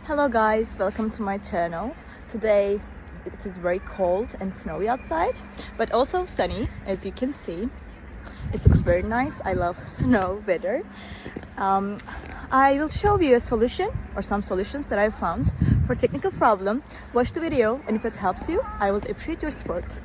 Hello guys, welcome to my channel. Today it is very cold and snowy outside, but also sunny, as you can see. It looks very nice. I love snow weather. I will show you a solution or some solutions that I found for technical problem. Watch the video, and if it helps you, I will appreciate your support.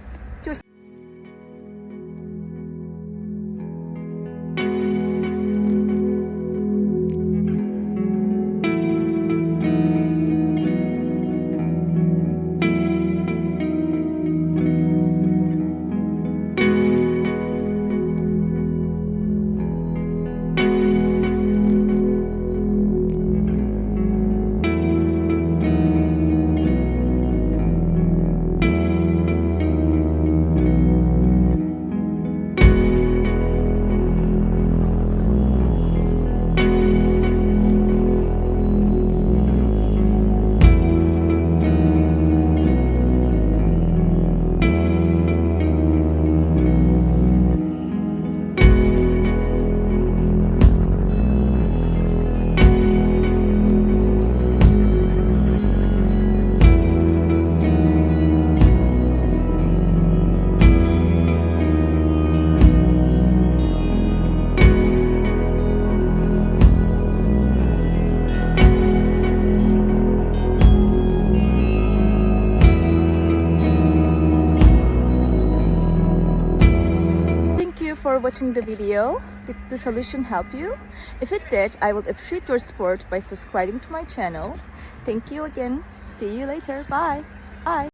For watching the video. Did the solution help you? If it did, I will appreciate your support by subscribing to my channel. Thank you again. See you later. Bye. Bye.